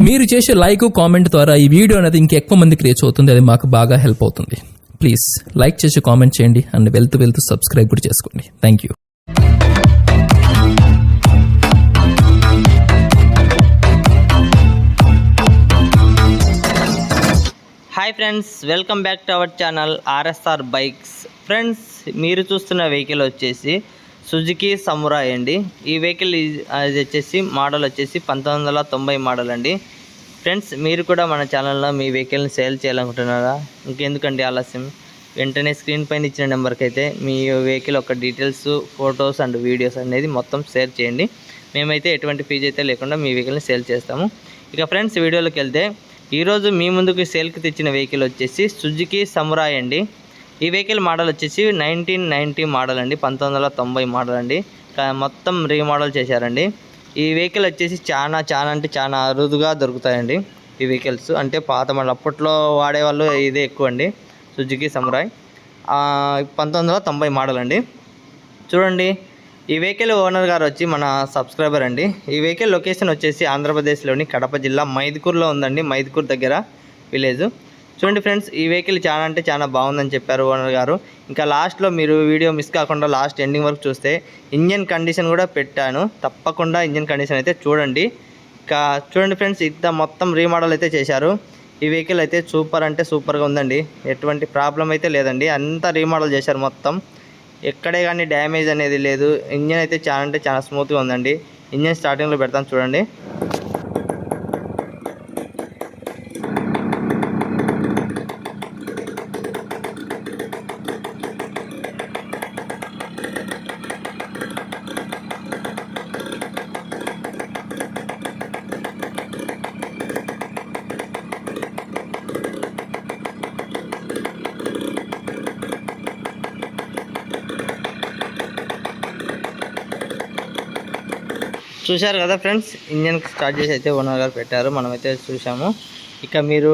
మీరు చేసే like comment ద్వారా ఈ వీడియో అనేది ఇంకెక్కువ మందికి రీచ్ అవుతుంది. అది మాకు బాగా హెల్ప్ అవుతుంది. ప్లీజ్ లైక్ చేసి కామెంట్ చేయండి అండ్ వెళ్తూ సబ్స్క్రైబ్ కూడా చేసుకోండి. Thank you. Hi friends, welcome back to our channel RSR bikes. Friends, మీరు చూస్తున్న వెహికల్ వచ్చేసి సుజుకి సమురాయ్ అండి. ఈ వెహికల్ అది వచ్చేసి మోడల్ వచ్చేసి 1990 మోడల్ అండి. ఫ్రెండ్స్, మీరు కూడా మన ఛానల్లో మీ వెహికల్ని సేల్ చేయాలనుకుంటున్నారా? ఇంకెందుకండి ఆలస్యం, వెంటనే స్క్రీన్ పైన ఇచ్చిన నెంబర్కి అయితే మీ వెహికల్ యొక్క డీటెయిల్స్, ఫొటోస్ అండ్ వీడియోస్ అనేది మొత్తం షేర్ చేయండి. మేమైతే ఎటువంటి ఫీజు అయితే లేకుండా మీ వెహికల్ని సేల్ చేస్తాము. ఇక ఫ్రెండ్స్, వీడియోలోకి వెళ్తే ఈరోజు మీ ముందుకు సేల్కి తెచ్చిన వెహికల్ వచ్చేసి సుజుకి సమురాయ్ అండి. ఈ వెహికల్ మోడల్ వచ్చేసి 1990 మోడల్ అండి, 1990 మోడల్ అండి. మొత్తం రీమోడల్ చేశారండి. ఈ వెహికల్ వచ్చేసి చాలా అరుదుగా దొరుకుతాయండి ఈ వెహికల్స్. అంటే పాత మోడల్, అప్పట్లో వాడేవాళ్ళు ఇదే ఎక్కువ అండి. సుజుకి సమురాయ్ 1990 మోడల్ అండి. చూడండి, ఈ వెహికల్ ఓనర్ గారు వచ్చి మన సబ్స్క్రైబర్ అండి. ఈ వెహికల్ లొకేషన్ వచ్చేసి ఆంధ్రప్రదేశ్లోని కడప జిల్లా మైదుకూరులో ఉందండి. మైదుకూరు దగ్గర విలేజ్. చూడండి ఫ్రెండ్స్, ఈ వెహికల్ చాలా బాగుందని చెప్పారు ఓనర్ గారు. ఇంకా లాస్ట్లో మీరు వీడియో మిస్ కాకుండా లాస్ట్ ఎండింగ్ వరకు చూస్తే ఇంజన్ కండిషన్ కూడా పెట్టాను. తప్పకుండా ఇంజన్ కండిషన్ అయితే చూడండి. ఇంకా చూడండి ఫ్రెండ్స్, మొత్తం రీమోడల్ అయితే చేశారు. ఈ వెహికల్ అయితే సూపర్ అంటే సూపర్గా ఉందండి. ఎటువంటి ప్రాబ్లం అయితే లేదండి. అంతా రీమోడల్ చేశారు మొత్తం. ఎక్కడే కానీ డ్యామేజ్ అనేది లేదు. ఇంజన్ అయితే చాలా స్మూత్గా ఉందండి. ఇంజన్ స్టార్టింగ్లో పెడతాను చూడండి. చూశారు కదా ఫ్రెండ్స్, ఇంజన్ స్టార్ట్ చేసి అయితే ఓనర్ గారు పెట్టారు, మనమైతే చూసాము. ఇక మీరు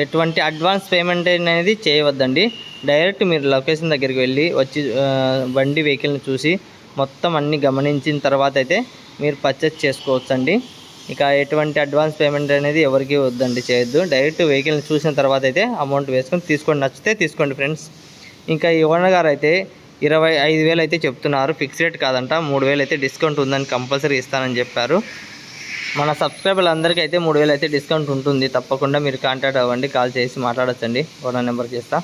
ఎటువంటి అడ్వాన్స్ పేమెంట్ అనేది చేయవద్దండి. డైరెక్ట్ మీరు లొకేషన్ దగ్గరికి వెళ్ళి వచ్చి బండి వెహికల్ని చూసి మొత్తం అన్నీ గమనించిన తర్వాత అయితే మీరు పర్చేస్ చేసుకోవచ్చండి. ఇక ఎటువంటి అడ్వాన్స్ పేమెంట్ అనేది ఎవరికి వద్దండి, చేయొద్దు. డైరెక్ట్ వెహికల్ని చూసిన తర్వాత అయితే అమౌంట్ వేసుకొని తీసుకోండి. నచ్చితే తీసుకోండి ఫ్రెండ్స్. ఇంకా ఈ ఓనర్ గారు అయితే 25,000 అయితే చెప్తున్నారు. ఫిక్స్ రేట్ కాదంట. 3,000 అయితే డిస్కౌంట్ ఉందని కంపల్సరీ ఇస్తానని చెప్పారు. మన సబ్స్క్రైబర్లు అందరికీ అయితే 3,000 అయితే డిస్కౌంట్ ఉంటుంది. తప్పకుండా మీరు కాంటాక్ట్ అవ్వండి, కాల్ చేసి మాట్లాడచ్చండి. ఓనర్ నెంబర్కి ఇస్తా.